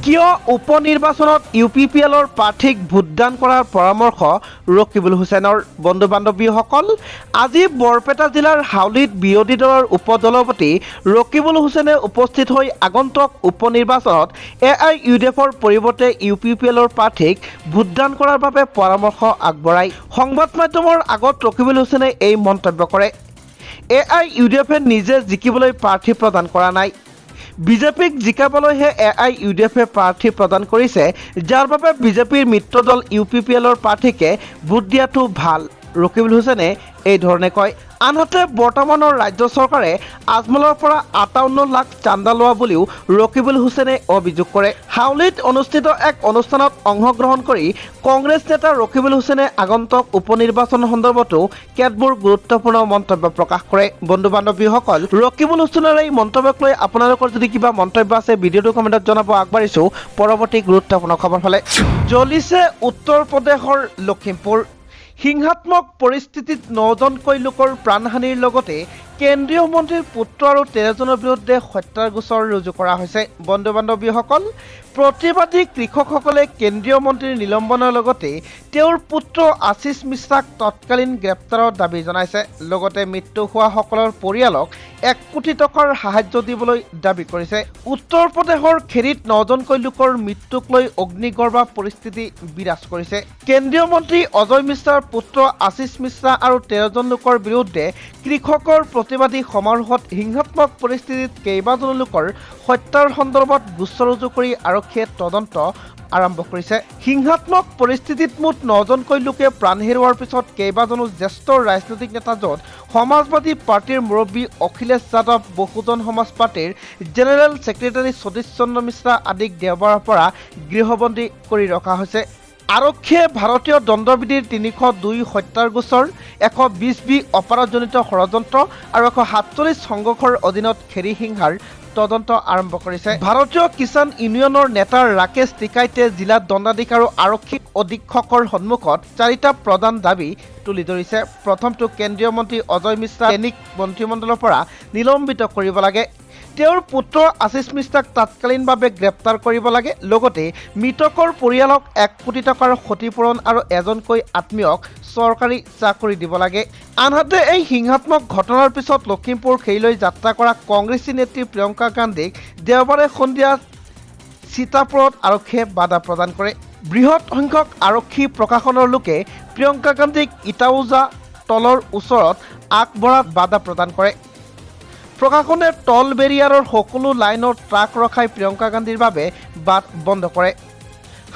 কিয় উপনিৰ্বাচনত UPPLৰ প্ৰাৰ্থীক ভোটদান কৰাৰ পৰামৰ্শ ৰকিবুল হুছেইনৰ? বন্ধু বান্ধৱীসকল, আজি বৰপেটা জিলাৰ হাউলিত বিৰোধী দলৰ উপদলপতি ৰকিবুল হুছেইনে উপস্থিত হৈ আগন্তুক উপনিৰ্বাচনত AIUDFৰ পৰিৱৰ্তে UPPLৰ প্ৰাৰ্থীক ভোটদান কৰাৰ বাবে পৰামৰ্শ আগবঢ়ায়। সংবাদ মাধ্যমৰ আগত ৰকিবুল হুছেইনে এই মন্তব্য কৰে। AIUDFে নিজে জিকিবলৈ প্ৰাৰ্থী প্ৰদান কৰা নাই। বিজেপিক জিকাবলৈহে AIUDFে প্ৰাৰ্থী প্ৰদান কৰিছে, যাৰ বাবে বিজেপিৰ মিত্ৰ দল UPPLৰ প্ৰাৰ্থীকে ভোট দিয়াটো ভাল, ৰকিবুল হুছেইনে এই ধৰণে কয়। আনহাতে বৰ্তমানৰ ৰাজ্য চৰকাৰে আজমলৰ পৰা 58 লাখ চান্দা লোৱা বুলিও ৰকিবুল হুছেইনে অভিযোগ কৰে। হাউলিত অনুষ্ঠিত এক অনুষ্ঠানত অংশগ্ৰহণ কৰি কংগ্ৰেছ নেতা ৰকিবুল হুছেইনে আগন্তুক উপনিৰ্বাচন সন্দৰ্ভতো কেতবোৰ গুৰুত্বপূৰ্ণ মন্তব্য প্ৰকাশ কৰে। বন্ধু বান্ধৱীসকল, ৰকিবুল হুছেইনৰ এই মন্তব্যক লৈ আপোনালোকৰ যদি কিবা মন্তব্য আছে ভিডিঅ'টো কমেণ্টত জনাব আগবাঢ়িছোঁ পৰৱৰ্তী গুৰুত্বপূৰ্ণ খবৰ ফালে। জ্বলিছে উত্তৰ প্ৰদেশৰ লখিমপুৰ। হিংসাত্মক পৰিস্থিতিত 9জনকৈ লোকৰ প্ৰাণহানিৰ লগতে কেন্দ্ৰীয় মন্ত্ৰীৰ পুত্ৰ আৰু 13জনৰ বিৰুদ্ধে হত্যাৰ গোচৰ ৰুজু কৰা হৈছে। বন্ধু বান্ধৱীসকল, প্ৰতিবাদী কৃষকসকলে কেন্দ্ৰীয় মন্ত্ৰীৰ নিলম্বনৰ লগতে তেওঁৰ পুত্ৰ আশিষ মিশ্ৰাক তৎকালীন গ্ৰেপ্তাৰৰ দাবী জনাইছে। লগতে মৃত্যু হোৱাসকলৰ পৰিয়ালক 1 কোটি টকাৰ সাহায্য দিবলৈ দাবী কৰিছে। উত্তৰ প্ৰদেশৰ খেৰীত 9জনকৈ লোকৰ মৃত্যুক লৈ অগ্নিগৰ্ভা পৰিস্থিতি বিৰাজ কৰিছে। কেন্দ্ৰীয় মন্ত্ৰী অজয় মিশ্ৰাৰ পুত্ৰ আশিষ মিশ্ৰা আৰু 13জন লোকৰ বিৰুদ্ধে কৃষকৰ প্ৰতিবাদী সমাৰোহত হিংসাত্মক পৰিস্থিতিত কেইবাজনো লোকৰ হত্যাৰ সন্দৰ্ভত গোচৰ ৰুজু কৰি আৰক্ষীয়ে তদন্ত আৰম্ভ কৰিছে। হিংসাত্মক পৰিস্থিতিত মুঠ 9জনকৈ লোকে প্ৰাণ হেৰুওৱাৰ পিছত কেইবাজনো জ্যেষ্ঠ ৰাজনৈতিক নেতা য'ত সমাজবাদী পাৰ্টিৰ মুৰব্বী অখিলেশ যাদৱ, বহুজন সমাজ পাৰ্টিৰ জেনেৰেল ছেক্ৰেটাৰী সতীশ চন্দ্ৰ মিশ্ৰা আদিক দেওবাৰৰ পৰা গৃহবন্দী কৰি ৰখা হৈছে। আৰক্ষীয়ে ভাৰতীয় দণ্ডবিধিৰ 302 হত্যাৰ গোচৰ, 120B অপৰাধজনিত ষড়যন্ত্ৰ আৰু 147 সংঘৰ্ষৰ অধীনত খেৰী হিংসাৰ তদন্ত আৰম্ভ কৰিছে। ভাৰতীয় কিষাণ ইউনিয়নৰ নেতা ৰাকেশ টিকাইতে জিলা দণ্ডাধীশ আৰু আৰক্ষী অধীক্ষকৰ সন্মুখত 4টা প্ৰধান দাবী তুলি ধৰিছে। প্ৰথমটো, কেন্দ্ৰীয় মন্ত্ৰী অজয় মিশ্ৰা সৈনিক মন্ত্ৰীমণ্ডলৰ পৰা নিলম্বিত কৰিব লাগে। তেওঁৰ পুত্ৰ আশিষ মিশ্ৰাক তাৎকালীনভাৱে গ্ৰেপ্তাৰ কৰিব লাগে। লগতে মৃতকৰ পৰিয়ালক 1 কোটি টকাৰ ক্ষতিপূৰণ আৰু এজনকৈ আত্মীয়ক চৰকাৰী চাকৰি দিব লাগে। আনহাতে এই হিংসাত্মক ঘটনাৰ পিছত লখিমপুৰ খেৰিলৈ যাত্ৰা কৰা কংগ্ৰেছী নেত্ৰী প্ৰিয়ংকা গান্ধীক দেওবাৰে সন্ধিয়া সীতাপুৰত আৰক্ষীয়ে বাধা প্ৰদান কৰে। বৃহৎ সংখ্যক আৰক্ষী প্ৰশাসনৰ লোকে প্ৰিয়ংকা গান্ধীক ইটাউজা টলৰ ওচৰত আগবঢ়াত বাধা প্ৰদান কৰে। প্ৰশাসনে টল বেৰিয়াৰৰ সকলো লাইনৰ ট্ৰাক ৰখাই প্ৰিয়ংকা গান্ধীৰ বাবে বাট বন্ধ কৰে।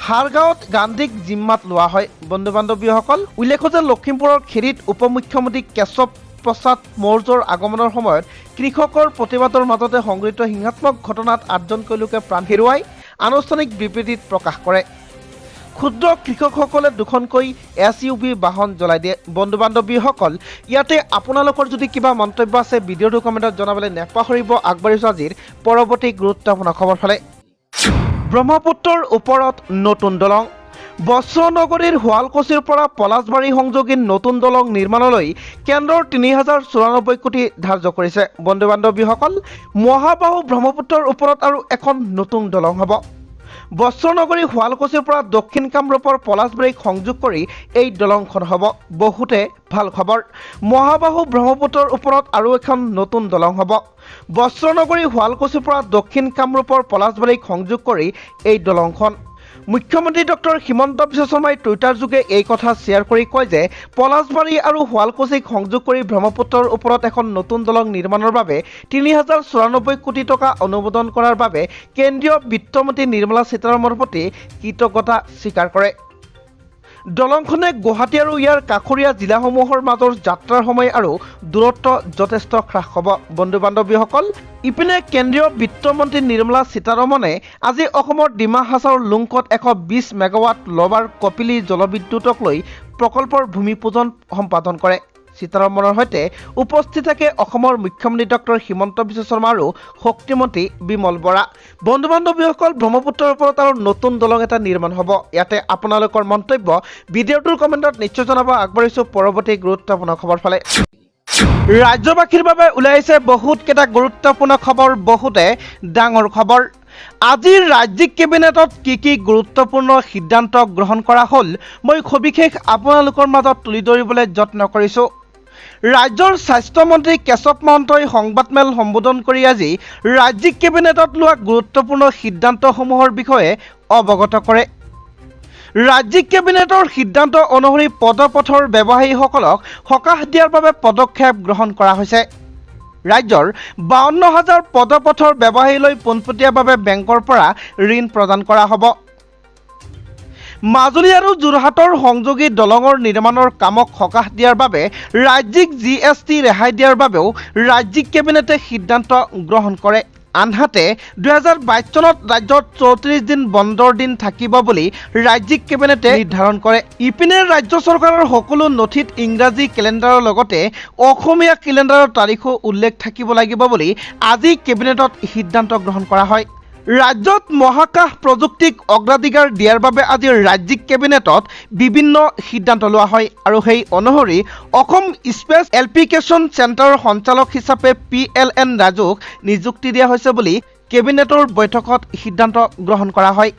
হাৰগাঁৱত গান্ধীক জিম্মাত লোৱা হয়। বন্ধু বান্ধৱীসকল, উল্লেখ্য যে লখিমপুৰৰ খেৰীত উপ মুখ্যমন্ত্ৰী কেশৱ প্ৰসাদ মৌৰ্যৰ আগমনৰ সময়ত কৃষকৰ প্ৰতিবাদৰ মাজতে সংঘটিত হিংসাত্মক ঘটনাত 8জনকৈ লোকে প্ৰাণ হেৰুৱাই আনুষ্ঠানিক বিবৃতিত প্ৰকাশ কৰে। ক্ষুদ্ৰ কৃষকসকলে 2খনকৈ SUV বাহন জ্বলাই দিয়ে। বন্ধু বান্ধৱীসকল, ইয়াতে আপোনালোকৰ যদি কিবা মন্তব্য আছে ভিডিঅ'টো কমেণ্টত জনাবলৈ নাপাহৰিব। আগবাঢ়িছোঁ আজিৰ পৰৱৰ্তী গুৰুত্বপূৰ্ণ খবৰ ফালে। ব্ৰহ্মপুত্ৰৰ ওপৰত নতুন দলং। বস্ত্ৰ নগৰীৰ শুৱালকুছিৰ পৰা পলাশবাৰী সংযোগী নতুন দলং নিৰ্মাণলৈ কেন্দ্ৰৰ 3094 কোটি ধাৰ্য কৰিছে। বন্ধু বান্ধৱীসকল, মহাবাহু ব্ৰহ্মপুত্ৰৰ ওপৰত আৰু এখন নতুন দলং হ'ব। বস্ত্ৰ নগৰী শুৱালকুছিৰ পৰা দক্ষিণ কামৰূপৰ পলাশবাৰীক সংযোগ কৰি এই দলংখন হ'ব। বহুতে ভাল খবৰ, মহাবাহু ব্ৰহ্মপুত্ৰৰ ওপৰত আৰু এখন নতুন দলং হ'ব। বস্ত্ৰ নগৰী শুৱালকুছিৰ পৰা দক্ষিণ কামৰূপৰ পলাশবাৰীক সংযোগ কৰি এই দলংখন। মুখ্যমন্ত্ৰী ডক্টৰ হিমন্ত বিশ্ব শৰ্মাই টুইটাৰ যোগে এই কথা শ্বেয়াৰ কৰি কয় যে পলাশবাৰী আৰু শুৱালকুছিক সংযোগ কৰি ব্ৰহ্মপুত্ৰৰ ওপৰত এখন নতুন দলং নিৰ্মাণৰ বাবে 3094 কোটি টকা অনুমোদন কৰাৰ বাবে কেন্দ্ৰীয় বিত্তমন্ত্ৰী নিৰ্মলা সীতাৰামনৰ প্ৰতি কৃতজ্ঞতা স্বীকাৰ কৰে। দলংখনে গুৱাহাটী আৰু ইয়াৰ কাষৰীয়া জিলাসমূহৰ মাজৰ যাত্ৰাৰ সময় আৰু দূৰত্ব যথেষ্ট হ্ৰাস হ'ব। বন্ধু বান্ধৱীসকল, ইপিনে কেন্দ্ৰীয় বিত্তমন্ত্ৰী নিৰ্মলা সীতাৰমণে আজি অসমৰ ডিমা হাছাওৰ লুংকত 120 মেগাৱাট লবাৰ কপিলী জলবিদ্যুৎক লৈ প্ৰকল্পৰ ভূমিপূজন সম্পাদন কৰে। সীতাৰমণৰ সৈতে উপস্থিত থাকে অসমৰ মুখ্যমন্ত্ৰী ডক্টৰ হিমন্ত বিশ্ব শৰ্মা আৰু শক্তিমন্ত্ৰী বিমল বৰা। বন্ধু বান্ধৱীসকল, ব্ৰহ্মপুত্ৰৰ ওপৰত আৰু নতুন দলং এটা নিৰ্মাণ হ'ব। ইয়াতে আপোনালোকৰ মন্তব্য ভিডিঅ'টোৰ কমেণ্টত নিশ্চয় জনাব। আগবাঢ়িছোঁ পৰৱৰ্তী গুৰুত্বপূৰ্ণ খবৰ ফালে। ৰাজ্যবাসীৰ বাবে ওলাইছে বহুত কেইটা গুৰুত্বপূৰ্ণ খবৰ, বহুতে ডাঙৰ খবৰ। আজিৰ ৰাজ্যিক কেবিনেটত কি গুৰুত্বপূৰ্ণ সিদ্ধান্ত গ্ৰহণ কৰা হ'ল মই সবিশেষ আপোনালোকৰ মাজত তুলি ধৰিবলৈ যত্ন কৰিছোঁ। ৰাজ্যৰ স্বাস্থ্যমন্ত্ৰী কেশৱ মহন্তই সংবাদমেল সম্বোধন কৰি আজি ৰাজ্যিক কেবিনেটত লোৱা গুৰুত্বপূৰ্ণ সিদ্ধান্তসমূহৰ বিষয়ে অৱগত কৰে। ৰাজ্যিক কেবিনেটৰ সিদ্ধান্ত অনুসৰি পদপথৰ ব্যৱসায়ীসকলক সকাহ দিয়াৰ বাবে পদক্ষেপ গ্ৰহণ কৰা হৈছে। ৰাজ্যৰ 52,000 পদপথৰ ব্যৱসায়ীলৈ পোনপটীয়াভাৱে বেংকৰ পৰা ঋণ প্ৰদান কৰা হ'ব। মাজুলী আৰু যোৰহাটৰ সংযোগী দলঙৰ নিৰ্মাণৰ কামক সকাহ দিয়াৰ বাবে ৰাজ্যিক GST ৰেহাই দিয়াৰ বাবেও ৰাজ্যিক কেবিনেটে সিদ্ধান্ত গ্ৰহণ কৰে। আনহাতে 2022 চনত ৰাজ্যত 34 দিন বন্ধৰ দিন থাকিব বুলি ৰাজ্যিক কেবিনেটে নিৰ্ধাৰণ কৰে। ইপিনে ৰাজ্য চৰকাৰৰ সকলো নথিত ইংৰাজী কেলেণ্ডাৰৰ লগতে অসমীয়া কেলেণ্ডাৰৰ তাৰিখো উল্লেখ থাকিব লাগিব বুলি আজি কেবিনেটত সিদ্ধান্ত গ্ৰহণ কৰা হয়। ৰাজ্যত মহাকাশ প্ৰযুক্তিক অগ্ৰাধিকাৰ দিয়াৰ বাবে আজি ৰাজ্যিক কেবিনেটত বিভিন্ন সিদ্ধান্ত লোৱা হয় আৰু সেই অনুসৰি অসম স্পেচ এপ্লিকেশ্যন চেণ্টাৰৰ সঞ্চালক হিচাপে PLN ৰাজুক নিযুক্তি দিয়া হৈছে বুলি কেবিনেটৰ বৈঠকত সিদ্ধান্ত গ্ৰহণ কৰা হয়।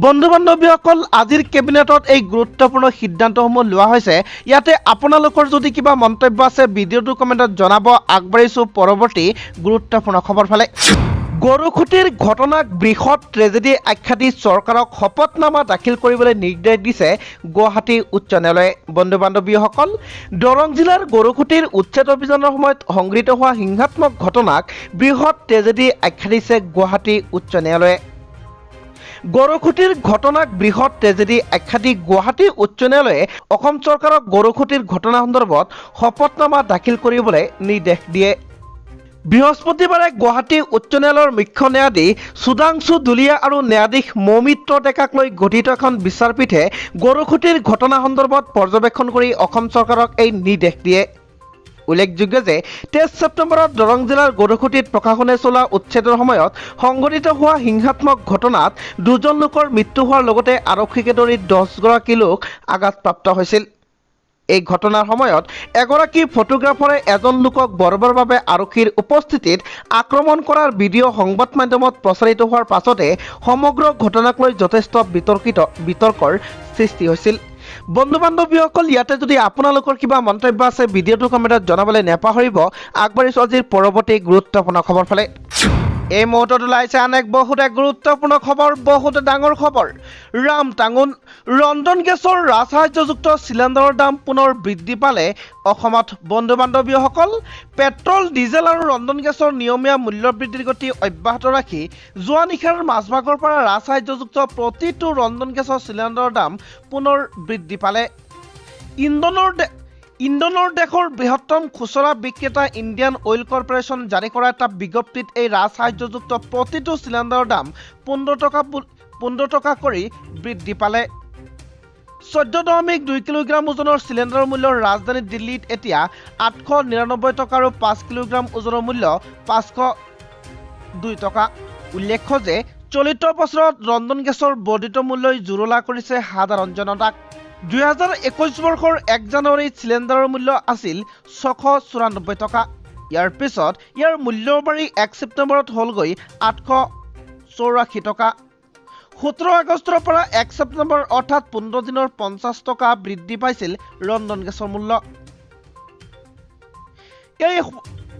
বন্ধু বান্ধৱীসকল, আজিৰ কেবিনেটত এই গুৰুত্বপূৰ্ণ সিদ্ধান্তসমূহ লোৱা হৈছে। ইয়াতে আপোনালোকৰ যদি কিবা মন্তব্য আছে ভিডিঅ'টো কমেণ্টত জনাব। আগবাঢ়িছোঁ পৰৱৰ্তী গুৰুত্বপূৰ্ণ খবৰ ফালে। গৰুখুটিৰ ঘটনাক বৃহৎ ট্ৰেজেডি আখ্যা দি চৰকাৰক শপতনামা দাখিল কৰিবলৈ নিৰ্দেশ দিছে গুৱাহাটী উচ্চ ন্যায়ালয়ে। বন্ধু বান্ধৱীসকল, দৰং জিলাৰ গৰুখুটিৰ উচ্ছেদ অভিযানৰ সময়ত সংঘটিত হোৱা হিংসাত্মক ঘটনাক বৃহৎ ট্ৰেজেডি আখ্যা দিছে গুৱাহাটী উচ্চ ন্যায়ালয়ে। গৰুখুটিৰ ঘটনাক বৃহৎ ট্ৰেজেডি আখ্যা দি গুৱাহাটী উচ্চ ন্যায়ালয়ে অসম চৰকাৰক গৰুখুটিৰ ঘটনা সন্দৰ্ভত শপতনামা দাখিল কৰিবলৈ নিৰ্দেশ দিয়ে। বৃহস্পতিবাৰে গুৱাহাটী উচ্চ ন্যায়ালয়ৰ মুখ্য ন্যায়াধীশ সুধাংশু দুলীয়া আৰু ন্যায়াধীশ মৌমিত্ৰ ডেকাক লৈ গঠিত এখন বিচাৰপীঠে গৰুখুটিৰ ঘটনা সন্দৰ্ভত পৰ্যবেক্ষণ কৰি অসম চৰকাৰক এই নিৰ্দেশ দিয়ে। উল্লেখযোগ্য যে 23 ছেপ্টেম্বৰত দৰং জিলাৰ গৰুখুটিত প্ৰশাসনে চলোৱা উচ্ছেদৰ সময়ত সংঘটিত হোৱা হিংসাত্মক ঘটনাত 2জন লোকৰ মৃত্যু হোৱাৰ লগতে আৰক্ষীকে ধৰি 10গৰাকী লোক আঘাতপ্ৰাপ্ত হৈছিল। এই ঘটনাৰ সময়ত এগৰাকী ফটোগ্ৰাফাৰে এজন লোকক বৰ্বৰভাৱে আৰক্ষীৰ উপস্থিতিত আক্ৰমণ কৰাৰ ভিডিঅ' সংবাদ মাধ্যমত প্ৰচাৰিত হোৱাৰ পাছতে সমগ্ৰ ঘটনাক লৈ যথেষ্ট বিতৰ্কৰ সৃষ্টি হৈছিল। বন্ধু বান্ধৱীসকল, ইয়াতে যদি আপোনালোকৰ কিবা মন্তব্য আছে ভিডিঅ'টো কমেণ্টত জনাবলৈ নাপাহৰিব। আগবাঢ়িছোঁ আজিৰ পৰৱৰ্তী গুৰুত্বপূৰ্ণ খবৰ ফালে। এই মুহূৰ্তত ওলাইছে আন এক বহুতে গুৰুত্বপূৰ্ণ খবৰ, বহুতে ডাঙৰ খবৰ। ৰামটাঙোন ৰন্ধন গেছৰ ৰাজসাহায্যযুক্ত চিলিণ্ডাৰৰ দাম পুনৰ বৃদ্ধি পালে অসমত। বন্ধু বান্ধৱীসকল, পেট্ৰল, ডিজেল আৰু ৰন্ধন গেছৰ নিয়মীয়া মূল্য বৃদ্ধিৰ গতি অব্যাহত ৰাখি যোৱা নিশাৰ মাজভাগৰ পৰা ৰাজসাহায্যযুক্ত প্ৰতিটো ৰন্ধন গেছৰ চিলিণ্ডাৰৰ দাম পুনৰ বৃদ্ধি পালে। ইন্ধনৰ দেশৰ বৃহত্তম খুচৰা বিক্ৰেতা ইণ্ডিয়ান অইল কৰ্পোৰেশ্যন জাৰি কৰা এটা বিজ্ঞপ্তিত এই ৰাজসাহায্যযুক্ত প্ৰতিটো চিলিণ্ডাৰৰ দাম 15 টকা কৰি বৃদ্ধি পালে। 14.2 কিলোগ্ৰাম ওজনৰ চিলিণ্ডাৰৰ মূল্য ৰাজধানী দিল্লীত এতিয়া 899 টকা আৰু 5 কিলোগ্ৰাম ওজনৰ মূল্য 502 টকা। উল্লেখ্য যে চলিত বছৰত ৰন্ধন গেছৰ বৰ্ধিত মূল্যই জুৰুলা কৰিছে সাধাৰণ জনতাক। 2021 বৰ্ষৰ 1 জানুৱাৰীত চিলিণ্ডাৰৰ মূল্য আছিল 694 টকা। ইয়াৰ পিছত ইয়াৰ মূল্য বাঢ়ি 1 ছেপ্টেম্বৰত হ'লগৈ 884 টকা। 17 আগষ্টৰ পৰা 1 ছেপ্টেম্বৰ অৰ্থাৎ 15 দিনৰ 50 টকা বৃদ্ধি পাইছিল ৰন্ধন গেছৰ মূল্য।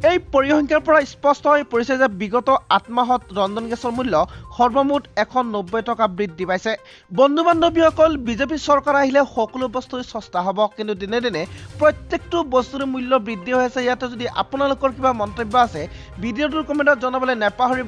এই পৰিসংখ্যাৰ পৰা স্পষ্ট হৈ পৰিছে যে বিগত 8 মাহত ৰন্ধন গেছৰ মূল্য সৰ্বমুঠ 190 টকা বৃদ্ধি পাইছে। বন্ধু বান্ধৱীসকল, বিজেপি চৰকাৰ আহিলে সকলো বস্তুই সস্তা হ'ব, কিন্তু দিনে দিনে প্ৰত্যেকটো বস্তুৰ মূল্য বৃদ্ধি হৈ আছে। ইয়াতে যদি আপোনালোকৰ কিবা মন্তব্য আছে ভিডিঅ'টোৰ কমেণ্টত জনাবলৈ নাপাহৰিব।